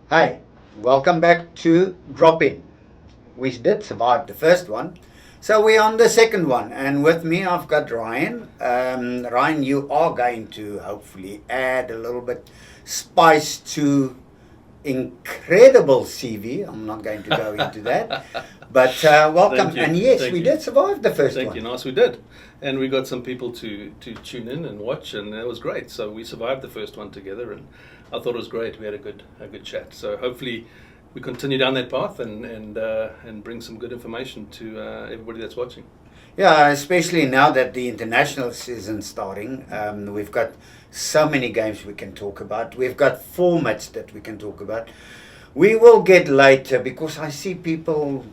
Hi, welcome back to Drop In. We did survive the first one, so we're on the second one, and with me I've got Ryan. Ryan, you are going to hopefully add a little bit spice to incredible CV. I'm not going to go into that, but welcome. Thank you. And yes, Thank we you. did survive the first Thank one. you, Naas. We did, and we got some people to tune in and watch, and it was great. So we survived the first one together, and I thought it was great. We had a good chat. So hopefully we continue down that path and bring some good information to everybody that's watching. Yeah, especially now that the international season starting, we've got so many games we can talk about. We've got formats that we can talk about. We will get later because I see people,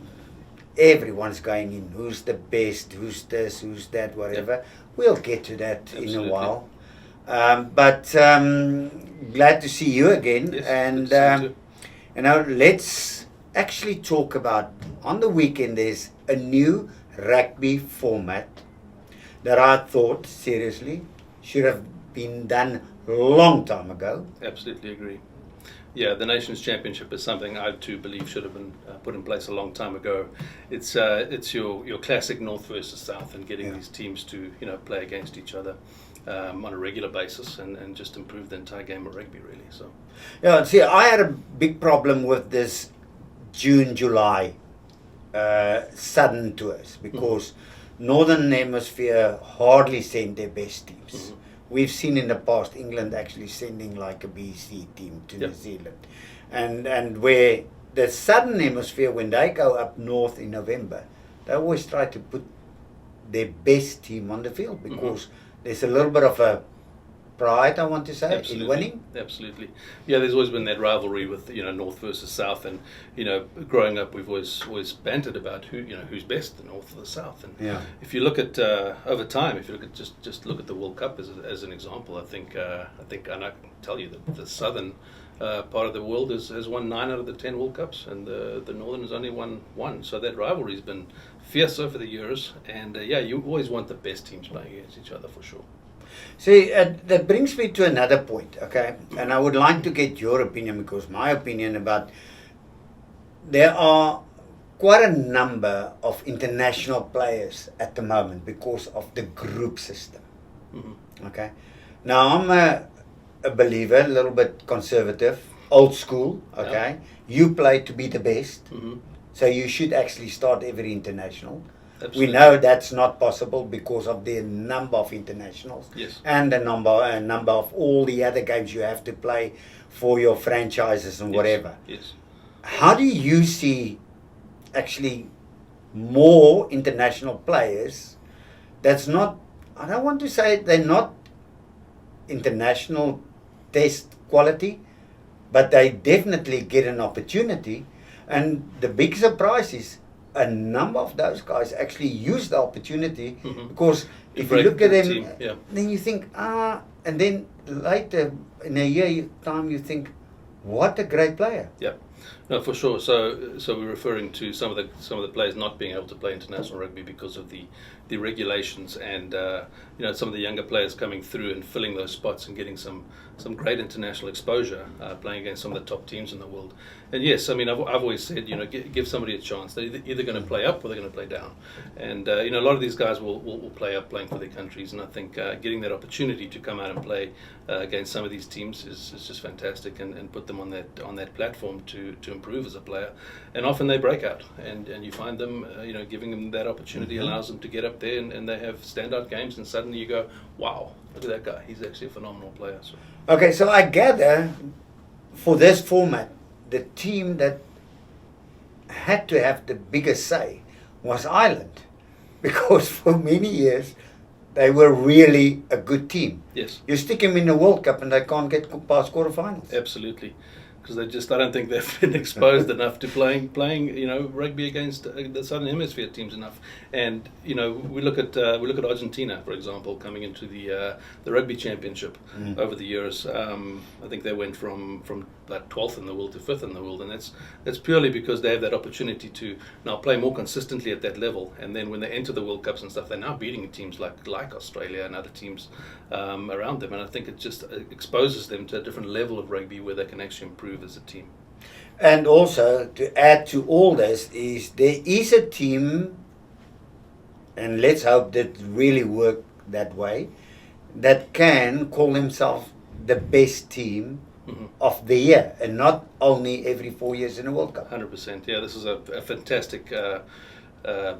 everyone's going in. Who's the best? Who's this? Who's that? Whatever. We'll get to that in a Absolutely. while. But glad to see you again. Yes, And good to see you too. let's actually talk about on the weekend. There's a new rugby format that I thought seriously should have been done long time ago. Absolutely agree. Yeah, the Nations Championship is something I too believe should have been put in place a long time ago. It's your classic North versus South, and getting Yeah. these teams to play against each other on a regular basis, and just improve the entire game of rugby really. So Yeah, see, I had a big problem with this June, July sudden tours because Northern Hemisphere hardly send their best teams. We've seen in the past England actually sending like a BC team to Yep. New Zealand, and where the Southern Hemisphere, when they go up north in November, they always try to put their best team on the field because there's a little bit of a pride, I want to say, in winning. Absolutely. Yeah, there's always been that rivalry with North versus South, and growing up we've always bantered about who's best, the North or the South. And Yeah. if you look at over time, if you look at just look at the World Cup as an example, I think and I can tell you that the Southern part of the world has won 9 out of the 10 World Cups, and the Northern has only won 1. So that rivalry's been fierce over the years, and you always want the best teams playing against each other for sure. See, that brings me to another point, okay? And I would like to get your opinion because my opinion about there are quite a number of international players at the moment because of the group system, okay? Now, I'm a believer, a little bit conservative, old school, okay? You play to be the best, so you should actually start every international. Absolutely. We know that's not possible because of the number of internationals. Yes. And the number of all the other games you have to play for your franchises and whatever. Yes. How do you see actually more international players that's not, I don't want to say they're not international test quality, but they definitely get an opportunity. And the big surprise is a number of those guys actually use the opportunity because if you break look at the them, team, yeah. then you think, and then later in a year time you think, what a great player. Yeah, no, for sure. So we're referring to some of the players not being able to play international rugby because of the regulations, and some of the younger players coming through and filling those spots and getting some great international exposure, playing against some of the top teams in the world. And yes, I mean I've always said give somebody a chance. They're either going to play up or they're going to play down, and a lot of these guys will play up, playing for their countries. And I think getting that opportunity to come out and play against some of these teams is just fantastic, and put them on that platform to improve as a player. And often they break out, and you find them giving them that opportunity allows them to get up there, and they have standout games, and suddenly you go, wow, look at that guy, he's actually a phenomenal player. So. Okay, so I gather for this format, the team that had to have the biggest say was Ireland because for many years they were really a good team. Yes. You stick them in the World Cup and they can't get past quarterfinals. Absolutely, because I don't think they've been exposed enough to playing rugby against the Southern Hemisphere teams enough. And we look at Argentina, for example, coming into the Rugby Championship over the years. I think they went from like 12th in the world to 5th in the world, and that's purely because they have that opportunity to now play more consistently at that level. And then when they enter the World Cups and stuff, they're now beating teams like Australia and other teams around them. And I think it just exposes them to a different level of rugby where they can actually improve as a team. And also, to add to all this, is there is a team, and let's hope that really work that way, that can call themselves the best team of the year, and not only every 4 years in a World Cup. 100%. Yeah, this is a fantastic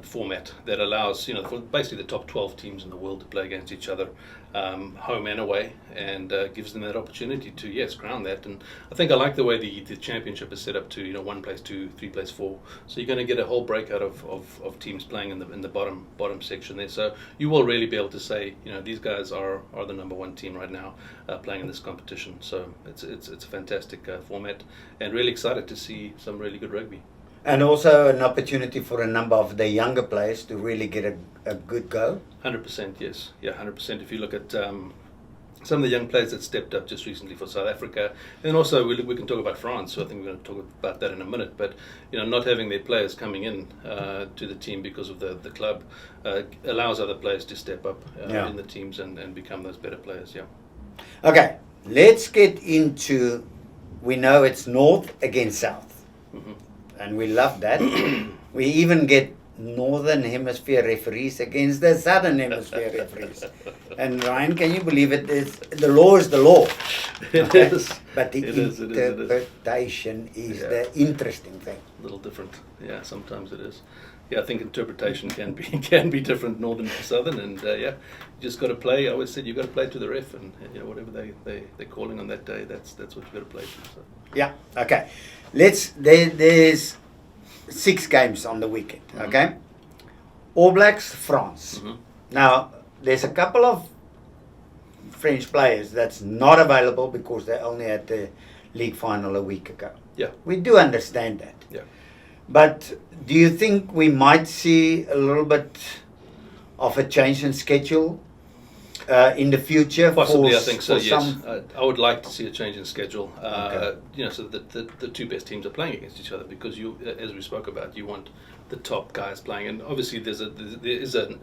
format that allows, for basically the top 12 teams in the world to play against each other, home and away, and gives them that opportunity to, yes, crown that. And I think I like the way the championship is set up to, 1 plays 2, 3 plays 4. So you're going to get a whole breakout of teams playing in the bottom section there. So you will really be able to say, these guys are the number 1 team right now playing in this competition. So it's a fantastic format, and really excited to see some really good rugby. And also an opportunity for a number of the younger players to really get a good go. 100%, yes. Yeah, 100%. If you look at some of the young players that stepped up just recently for South Africa, and also we can talk about France, so I think we're going to talk about that in a minute, but not having their players coming in to the team because of the club allows other players to step up in the teams and become those better players, yeah. Okay, let's get into, we know it's North against South. Mm-hmm. And we love that. We even get Northern Hemisphere referees against the Southern Hemisphere referees. And Ryan, can you believe it? The law is the law. It is. But the interpretation is the interesting thing. A little different. Yeah, sometimes it is. Yeah, I think interpretation can be different, Northern to Southern, and you just got to play. I always said you got to play to the ref, and whatever they're calling on that day, that's what you got to play to. So. Yeah. Okay. There's 6 games on the weekend. Okay. All Blacks, France. Now there's a couple of French players that's not available because they only had the league final a week ago. Yeah. We do understand that. Yeah. But do you think we might see a little bit of a change in schedule in the future? Possibly, I think so, yes. I would like to see a change in schedule, so that the 2 best teams are playing against each other, because you, as we spoke about, you want the top guys playing, and obviously there is an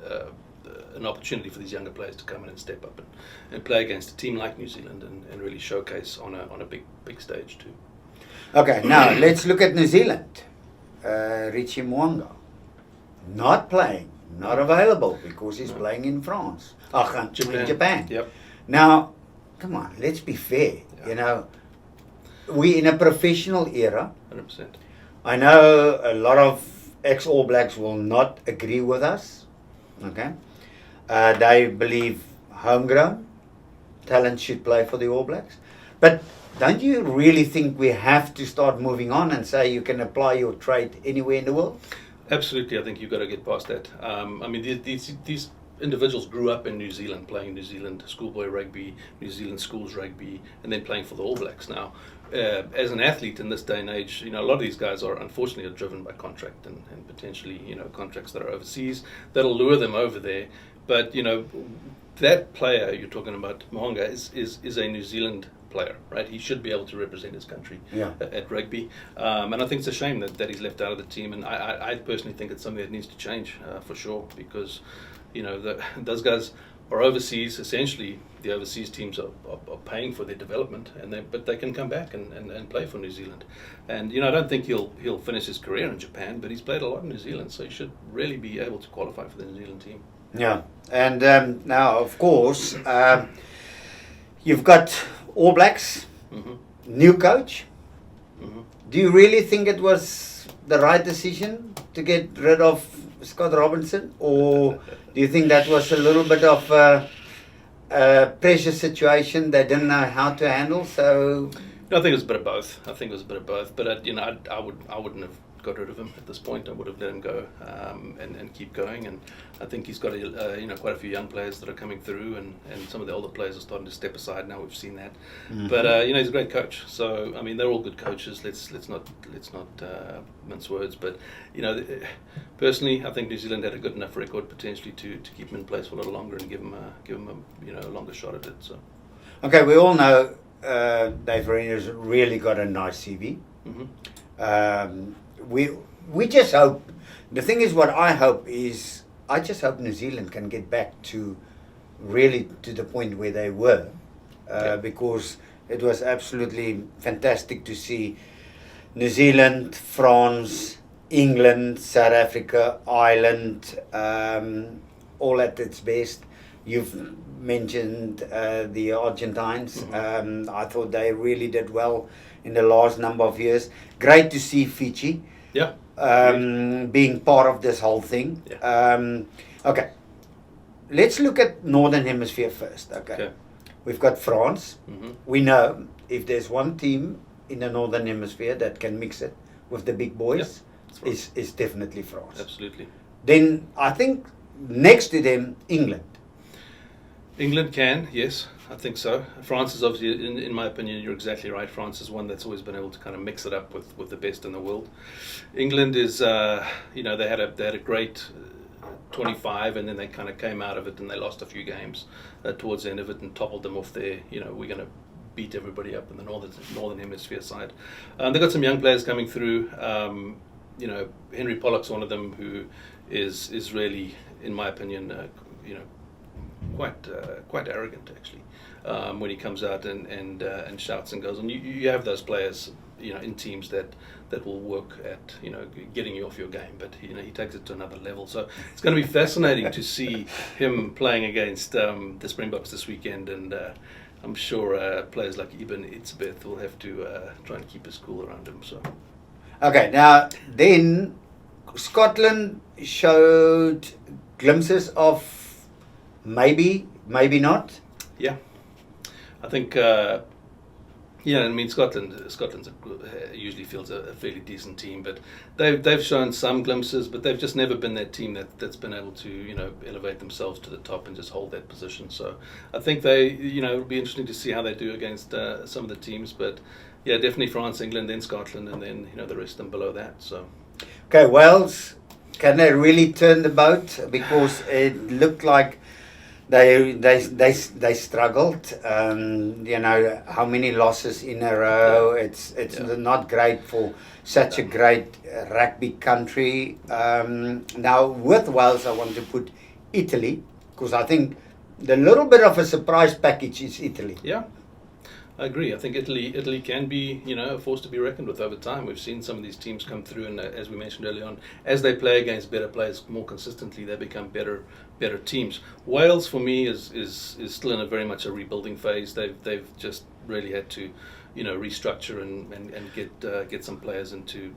opportunity for these younger players to come in and step up and play against a team like New Zealand and really showcase on a big stage too. Okay, now let's look at New Zealand. Richie Mwanga, not playing, not available because he's playing in France. In Japan. Yep. Now, come on, let's be fair. Yeah. We're in a professional era. 100%. I know a lot of ex-All Blacks will not agree with us. Okay. They believe homegrown talent should play for the All Blacks. But don't you really think we have to start moving on and say you can apply your trade anywhere in the world? Absolutely, I think you've got to get past that. These individuals grew up in New Zealand, playing New Zealand schoolboy rugby, New Zealand schools rugby, and then playing for the All Blacks. Now, as an athlete in this day and age, a lot of these guys are unfortunately driven by contract and potentially contracts that are overseas that'll lure them over there. But that player you're talking about, Mohanga, is a New Zealand player, right? He should be able to represent his country at rugby, and I think it's a shame that he's left out of the team, and I personally think it's something that needs to change for sure, because those guys are overseas. Essentially the overseas teams are paying for their development, but they can come back and play for New Zealand, and I don't think he'll finish his career in Japan, but he's played a lot in New Zealand, so he should really be able to qualify for the New Zealand team. Yeah, and now of course you've got All Blacks, new coach. Do you really think it was the right decision to get rid of Scott Robinson, or do you think that was a little bit of a pressure situation they didn't know how to handle? So I think it was a bit of both. But I wouldn't have got rid of him at this point. I would have let him go and keep going. And I think he's got quite a few young players that are coming through, and some of the older players are starting to step aside now. We've seen that. But he's a great coach. So they're all good coaches. Let's not mince words. But personally, I think New Zealand had a good enough record potentially to keep him in place for a little longer and give him a longer shot at it. So okay, we all know Dave Renner's really got a nice CV. We just hope. The thing is, what I hope is, I just hope New Zealand can get back to really to the point where they were, because it was absolutely fantastic to see New Zealand, France, England, South Africa, Ireland, all at its best. You've mentioned the Argentines. I thought they really did well in the last number of years. Great to see Fiji Yeah. being part of this whole thing. Yeah. Okay, let's look at Northern Hemisphere first. Okay. We've got France. We know if there's one team in the Northern Hemisphere that can mix it with the big boys, is definitely France. Absolutely. Then I think next to them, England. England can, yes, I think so. France is obviously, in my opinion, you're exactly right. France is one that's always been able to kind of mix it up with the best in the world. England is, they had a great 25, and then they kind of came out of it and they lost a few games towards the end of it and toppled them off their, we're going to beat everybody up in the northern hemisphere side. They've got some young players coming through. Henry Pollock's one of them who is really, in my opinion, quite arrogant actually, when he comes out and shouts and goes on. You have those players, in teams that will work at getting you off your game, but he takes it to another level. So it's going to be fascinating to see him playing against the Springboks this weekend, and I'm sure players like Ibn Itzbeth will have to try and keep his cool around him. So okay, now then Scotland showed glimpses of maybe not. Yeah, I think Scotland usually feels a fairly decent team, but they've shown some glimpses, but they've just never been that team that's been able to elevate themselves to the top and just hold that position. So I think it'll be interesting to see how they do against some of the teams, but yeah, definitely France, England, then Scotland, and then the rest of them below that. So okay, Wales, can they really turn the boat? Because it looked like they struggled. How many losses in a row? It's not great for such a great rugby country. Now with Wales, I want to put Italy, because I think the little bit of a surprise package is Italy. Yeah, I agree. I think Italy can be, a force to be reckoned with over time. We've seen some of these teams come through, and as we mentioned early on, as they play against better players more consistently, they become better teams. Wales, for me, is still in a very much a rebuilding phase. They've just really had to, restructure and get some players into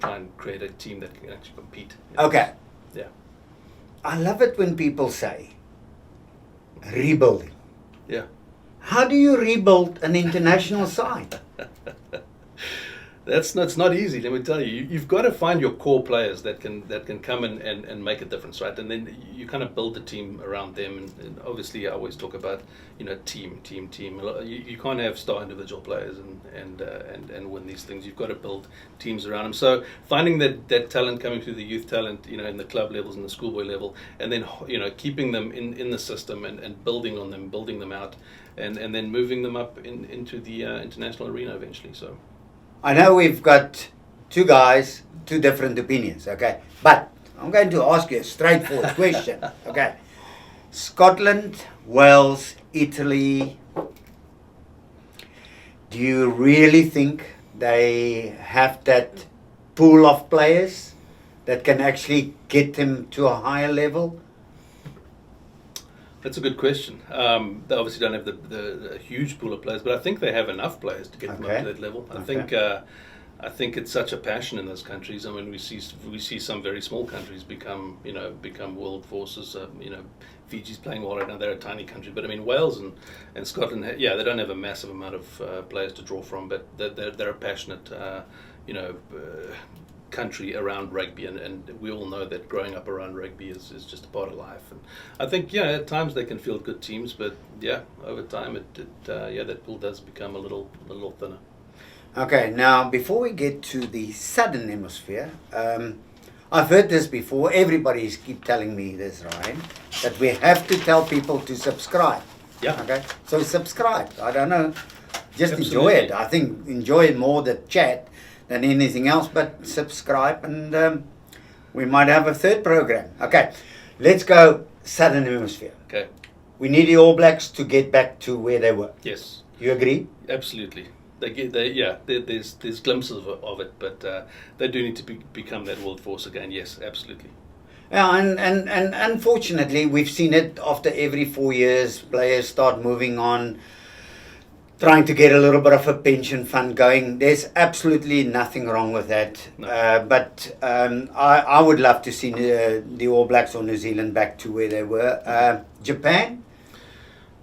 try and create a team that can actually compete. Okay. Yeah. I love it when people say rebuilding. Yeah. How do you rebuild an international side? That's not easy, let me tell you. You've got to find your core players that can come in and make a difference, right? And then you kind of build the team around them. And obviously, I always talk about team. You can't have star individual players and win these things. You've got to build teams around them. So finding that talent coming through the youth talent, in the club levels and the schoolboy level, and then keeping them in the system and building on them, building them out, and then moving them up into the international arena eventually. So. I know we've got two guys, two different opinions, okay? But I'm going to ask you a straightforward question, okay? Scotland, Wales, Italy, do you really think they have that pool of players that can actually get them to a higher level? That's a good question. They obviously don't have the huge pool of players, but I think they have enough players to get them up to that level. I think it's such a passion in those countries. I mean, we see some very small countries become world forces. Fiji's playing well right now. They're a tiny country, but I mean Wales and Scotland. They don't have a massive amount of players to draw from, but they're a passionate country around rugby, and we all know that growing up around rugby is just a part of life. And I think at times they can field good teams, but over time that pool does become a little thinner. Okay, now before we get to the southern hemisphere, I've heard this before. Everybody keep telling me this, Ryan, that we have to tell people to subscribe. Yeah. Okay. So subscribe. I don't know. Just Absolutely. Enjoy it. I think enjoy more the chat than anything else, but subscribe, and we might have a third program. Okay, let's go southern hemisphere. Okay. We need the All Blacks to get back to where they were. Yes. You agree? Absolutely. there's glimpses of it, but they do need to become that world force again. Yes, absolutely. Yeah, and unfortunately, we've seen it after every 4 years, players start moving on, trying to get a little bit of a pension fund going. There's absolutely nothing wrong with that. No. But I would love to see the All Blacks or New Zealand back to where they were.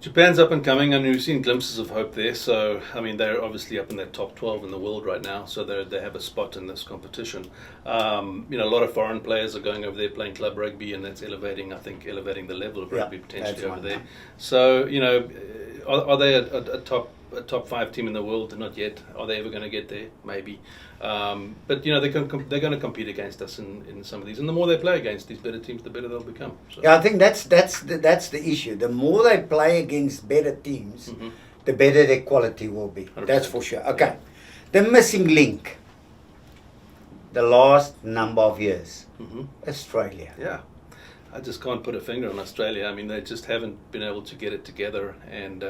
Japan's up and coming, and we've seen glimpses of hope there. So, I mean, they're obviously up in that top 12 in the world right now, so they have a spot in this competition. A lot of foreign players are going over there playing club rugby, and that's elevating the level of rugby potentially over there. So, are they a top 5 team in the world? Not yet. Are they ever going to get there? Maybe. But they're going to compete against us in some of these, and the more they play against these better teams, the better they'll become. So. Yeah, I think that's the issue. The more they play against better teams, the better their quality will be. 100%. That's for sure. Okay, the missing link. The last number of years, Australia. Yeah. I just can't put a finger on Australia. I mean, they just haven't been able to get it together, and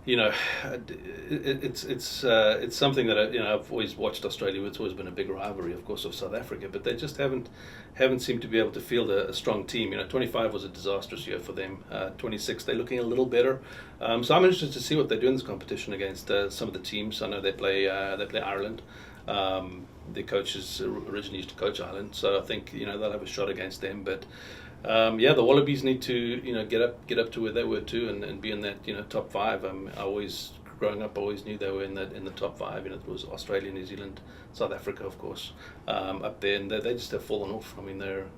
it's something that I've always watched Australia. It's always been a big rivalry, of course, of South Africa, but they just haven't seemed to be able to field a strong team. 25 was a disastrous year for them. 26, they're looking a little better. So I'm interested to see what they do in this competition against some of the teams. I know they play Ireland. The coaches originally used to coach Ireland, so I think they'll have a shot against them. But the Wallabies need to get up to where they were too, and be in that top 5. Growing up, I always knew they were in the top 5. It was Australia, New Zealand, South Africa, of course, up there, and they just have fallen off. I mean, they're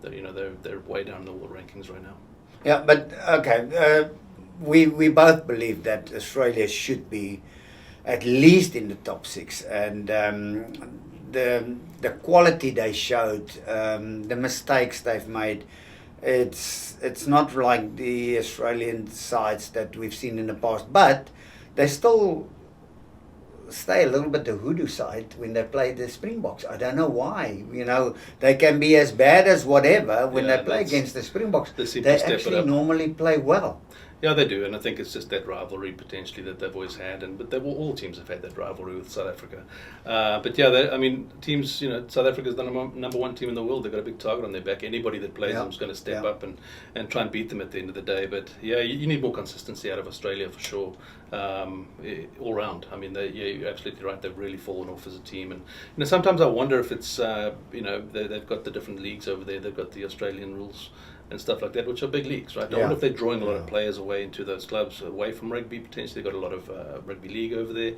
way down in the world rankings right now. Yeah, but okay, we both believe that Australia should be at least in the top 6, and the quality they showed, the mistakes they've made. It's not like the Australian sides that we've seen in the past, but they still stay a little bit the hoodoo side when they play the Springboks. I don't know why. They can be as bad as whatever when they play against the Springboks. They actually normally play well. Yeah, they do, and I think it's just that rivalry potentially that they've always had, but all teams have had that rivalry with South Africa. But yeah, teams. South Africa's the number 1 team in the world. They've got a big target on their back. Anybody that plays them is going to step up and try and beat them at the end of the day. But yeah, you need more consistency out of Australia for sure, all round. I mean, you're absolutely right. They've really fallen off as a team, and sometimes I wonder if it's they've got the different leagues over there. They've got the Australian rules and stuff like that, which are big leagues, right? I wonder if they're drawing a lot of players away into those clubs, away from rugby. Potentially, they've got a lot of rugby league over there.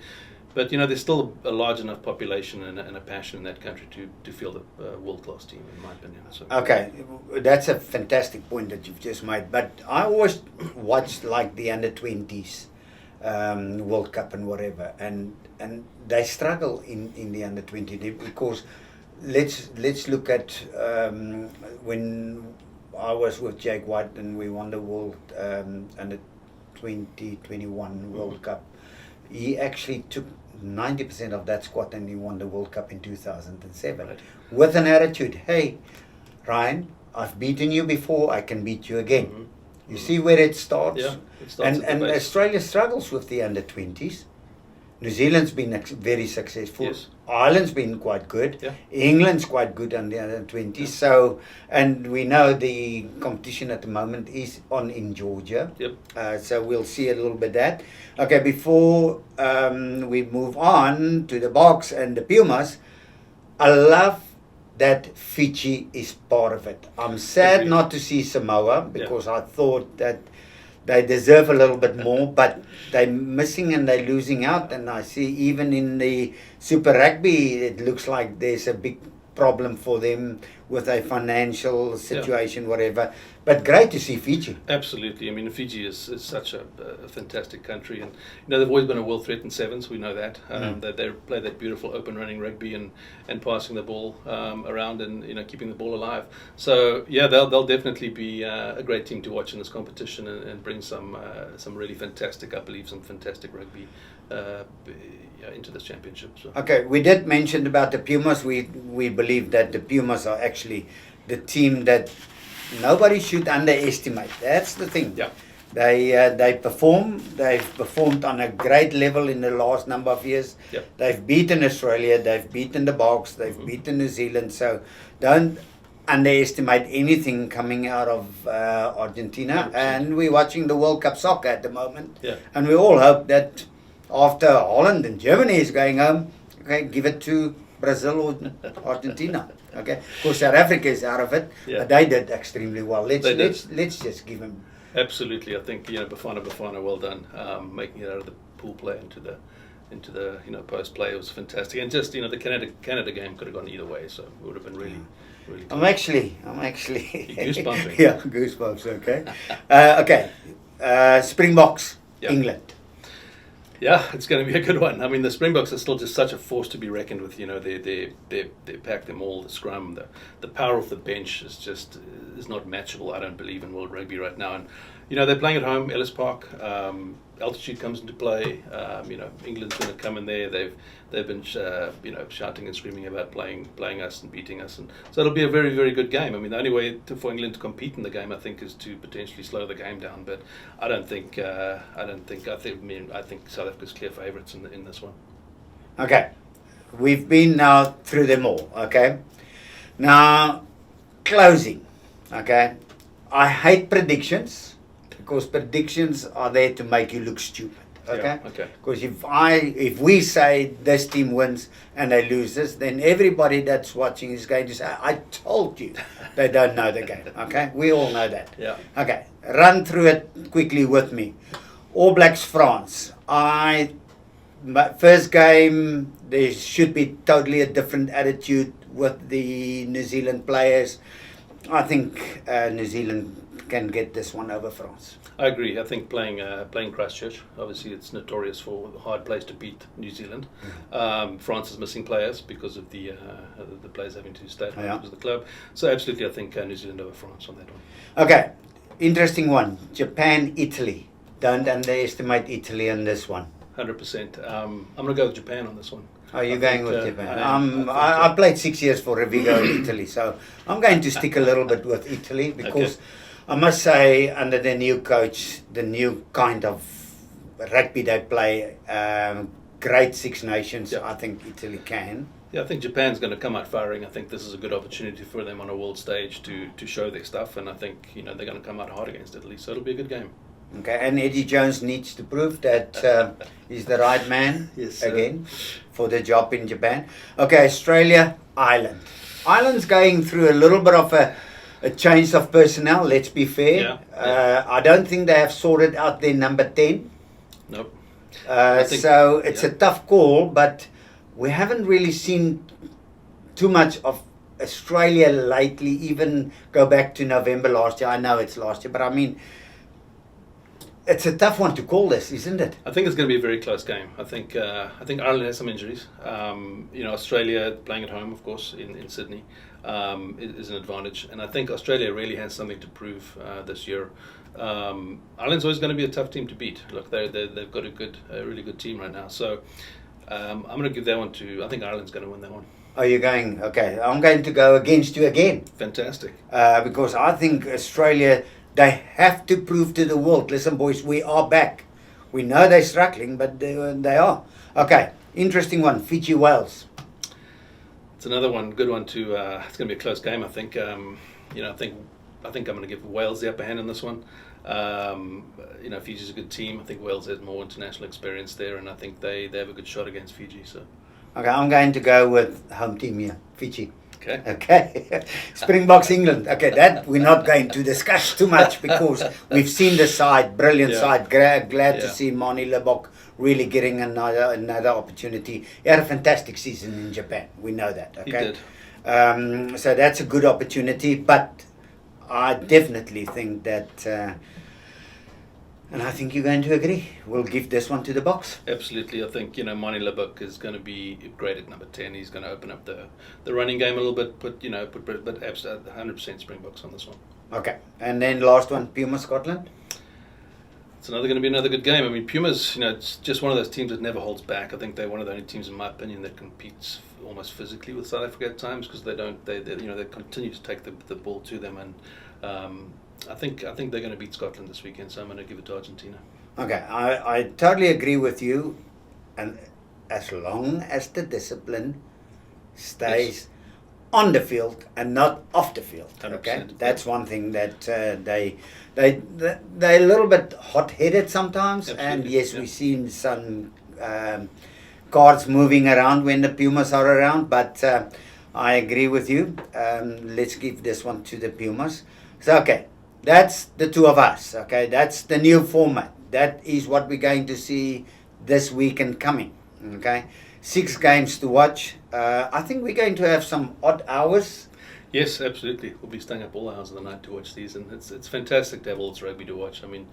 But there's still a large enough population and a passion in that country to field a world-class team, in my opinion. So. Okay, that's a fantastic point that you've just made. But I always watched like the under-20s World Cup and whatever, and they struggle in the under-20 because let's look at when I was with Jake White and we won the World under 2021 World Cup. He actually took 90% of that squad and he won the World Cup in 2007 with an attitude. Hey, Ryan, I've beaten you before. I can beat you again. You see where it starts. Yeah, it starts and Australia struggles with the under 20s. New Zealand's been very successful. Yes. Ireland's been quite good. Yeah. England's quite good on the under 20s. Yeah. So, and we know the competition at the moment is on in Georgia. Yep. So we'll see a little bit of that. Okay, before we move on to the Boks and the Pumas, I love that Fiji is part of it. I'm sad not to see Samoa because I thought that they deserve a little bit more, but they're missing and they're losing out. And I see even in the Super Rugby, it looks like there's a big problem for them with a financial situation, whatever. But great to see Fiji. Absolutely. I mean, Fiji is such a fantastic country, and they've always been a world threat in sevens. We know that. They play that beautiful open running rugby and passing the ball around and keeping the ball alive. So yeah, they'll definitely be a great team to watch in this competition and bring some really fantastic, I believe, some fantastic rugby into this championship. So. Okay, we did mention about the Pumas. We believe that the Pumas are actually the team that nobody should underestimate. That's the thing. Yeah. They perform. They've performed on a great level in the last number of years. Yep. They've beaten Australia. They've beaten the Boks. They've beaten New Zealand. So don't underestimate anything coming out of Argentina. 100%. And we're watching the World Cup soccer at the moment. Yeah. And we all hope that after Holland and Germany is going home, okay, give it to Brazil or Argentina. Okay, of course South Africa is out of it, Yeah. but they did extremely well. They did. Let's just give them. Absolutely, I think Bafana, well done, making it out of the pool play into the post play. It was fantastic, and just the Canada game could have gone either way, so it would have been really good. I'm actually Goosebumping. yeah, goosebumps. Okay, okay. Springboks, Yeah. England. Yeah, it's going to be a good one. I mean, the Springboks are still just such a force to be reckoned with. They pack them all. The scrum, the power of the bench is not matchable. I don't believe in world rugby right now. And they're playing at home, Ellis Park. Altitude comes into play. England's going to come in there. They've been shouting and screaming about playing us and beating us, and so it'll be a very, very good game. I mean, the only way for England to compete in the game, I think, is to potentially slow the game down. But I think South Africa's clear favourites in this one. Okay, we've been now through them all. Okay, now closing. Okay, I hate predictions. Because predictions are there to make you look stupid. Okay. Yeah, okay. Because if we say this team wins and they lose this, then everybody that's watching is going to say, "I told you." They don't know the game. Okay. We all know that. Yeah. Okay. Run through it quickly with me. All Blacks France. First game, there should be totally a different attitude with the New Zealand players. I think New Zealand can get this one over France. I agree. I think playing Christchurch, obviously it's notorious for a hard place to beat New Zealand. France is missing players because of the players having to stay at home because of the club. So absolutely, I think New Zealand over France on that one. Okay, interesting one. Japan, Italy. Don't underestimate Italy in this one. 100%. I'm going to go with Japan on this one. Are you going with Japan? I I played 6 years for Revigo in Italy, so I'm going to stick a little bit with Italy because I must say, under the new coach, the new kind of rugby they play, great Six Nations, I think Italy can. Yeah, I think Japan's going to come out firing. I think this is a good opportunity for them on a world stage to show their stuff, and I think they're going to come out hard against Italy, so it'll be a good game. Okay, and Eddie Jones needs to prove that he's the right man again for the job in Japan. Okay, Australia, Ireland. Ireland's going through a little bit of a change of personnel, let's be fair. I don't think they have sorted out their number 10. Nope. So it's a tough call, but we haven't really seen too much of Australia lately, even go back to November last year. I know it's last year, but I mean, it's a tough one to call this, isn't it? I think it's going to be a very close game. I think Ireland has some injuries. Australia playing at home, of course, in Sydney, is an advantage. And I think Australia really has something to prove this year. Ireland's always going to be a tough team to beat. Look, they've got a really good team right now. So I'm going to give that one to. I think Ireland's going to win that one. Are you going? Okay, I'm going to go against you again. Fantastic. Because I think Australia, they have to prove to the world, listen boys, we are back. We know they're struggling, but they are. Okay, interesting one, Fiji, Wales. It's another one, good one too. It's going to be a close game, I think. I think I'm going to give Wales the upper hand in this one. Fiji's a good team. I think Wales has more international experience there, and I think they have a good shot against Fiji. So. Okay, I'm going to go with home team here, Fiji. Okay. Springboks England. Okay, that we're not going to discuss too much because we've seen the side, brilliant side. Glad to see Mani Lebok really getting another opportunity. He had a fantastic season in Japan. We know that. Okay. He did. So that's a good opportunity, but I definitely think that. And I think you're going to agree. We'll give this one to the Boks. Absolutely. I think, Mani Lebok is going to be great at number 10. He's going to open up the running game a little bit, but 100% Springboks on this one. Okay. And then last one, Puma Scotland. It's going to be another good game. I mean, Puma's, it's just one of those teams that never holds back. I think they're one of the only teams, in my opinion, that competes almost physically with South Africa at times, because they continue to take the ball to them, and I think they're going to beat Scotland this weekend, so I'm going to give it to Argentina. Okay, I totally agree with you, and as long as the discipline stays on the field and not off the field, okay, that's one thing that they're a little bit hot-headed sometimes. Absolutely. And yes, we've seen some cards moving around when the Pumas are around, but I agree with you. Let's give this one to the Pumas. So okay, that's the two of us. Okay, that's the new format. That is what we're going to see this weekend coming. Okay, 6 games to watch. I think we're going to have some odd hours. Yes, absolutely. We'll be staying up all hours of the night to watch these, and it's fantastic to have all this rugby to watch. I mean,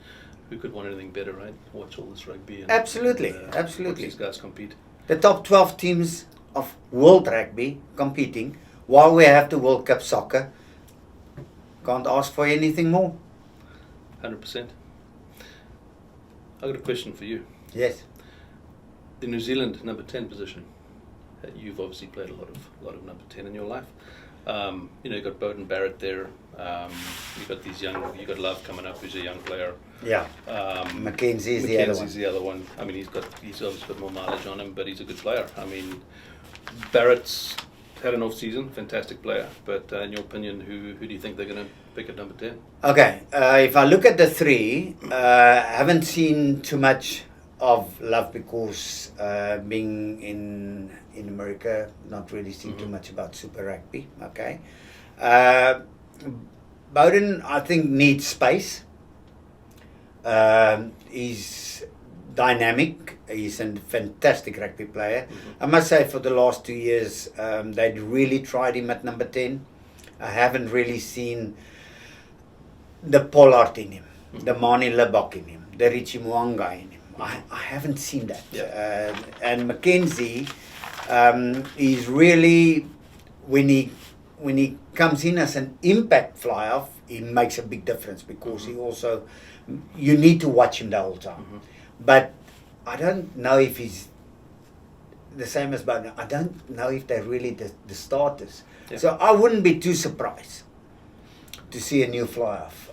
who could want anything better, right? Watch all this rugby. And, Absolutely. Watch these guys compete. The top 12 teams of world rugby competing while we have the World Cup soccer. Can't ask for anything more. 100%. I've got a question for you. Yes. The New Zealand number 10 position. You've obviously played a lot of number 10 in your life. You've got Bowden Barrett there. You've got you've got Love coming up, who's a young player. Yeah. Mackenzie's the other one. I mean, he's obviously got more mileage on him, but he's a good player. I mean, Barrett's had an off season, fantastic player. But in your opinion, who do you think they're going to pick at number 10? Okay. If I look at the 3, haven't seen too much of Love because being in America, not really seen too much about Super Rugby. Okay. Bowden, I think, needs space. He's dynamic. He's a fantastic rugby player. I must say, for the last 2 years, they'd really tried him at number 10. I haven't really seen the Pollard in him, the Mani Lebok in him, the Richie Mwanga in him. I haven't seen that. Yeah. And Mackenzie is really, when he comes in as an impact fly-off, he makes a big difference because he also, you need to watch him the whole time. But I don't know if he's the same as Bowden. I don't know if they're really the starters. Yeah. So I wouldn't be too surprised to see a new fly-off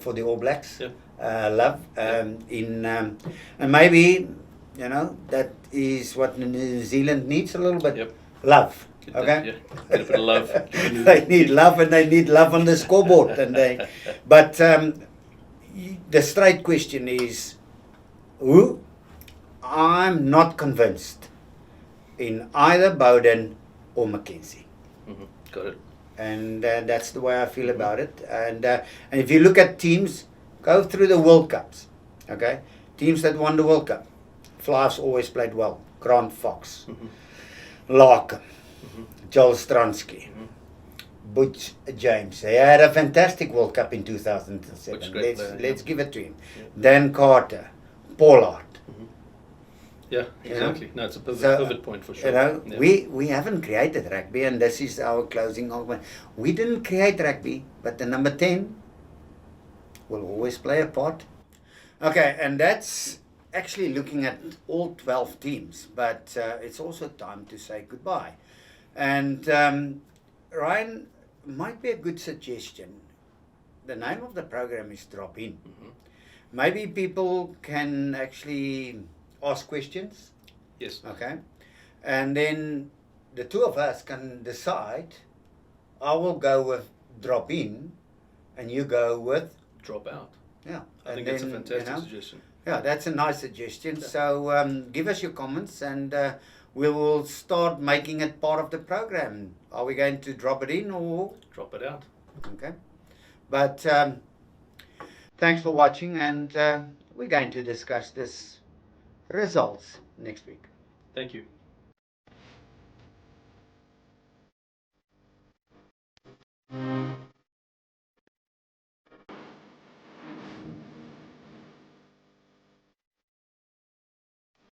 for the All Blacks. Yeah. Love and maybe that is what New Zealand needs a little bit. Yep. Love. Get okay. A bit of love. They need love, and they need love on the scoreboard. But the straight question is who? I'm not convinced in either Bowden or Mackenzie. Got it. And that's the way I feel about it. And if you look at teams, go through the World Cups, okay? Teams that won the World Cup. Flyers always played well. Grant Fox, Larkin, Joel Stransky, Butch James. They had a fantastic World Cup in 2007. Let's give it to him. Yeah. Dan Carter, Pollard. Yeah, exactly. No, it's a pivot point for sure. We haven't created rugby, and this is our closing argument. We didn't create rugby, but the number 10 will always play a part. Okay, and that's actually looking at all 12 teams, but it's also time to say goodbye. And Ryan, might be a good suggestion. The name of the program is Drop In. Maybe people can actually ask questions. Yes. Okay. And then the two of us can decide. I will go with Drop In, and you go with Drop Out. Yeah. I think that's a fantastic suggestion. Yeah, that's a nice suggestion. Yeah. So give us your comments, and we will start making it part of the program. Are we going to drop it in or drop it out? Okay. But thanks for watching, and we're going to discuss this results next week. Thank you.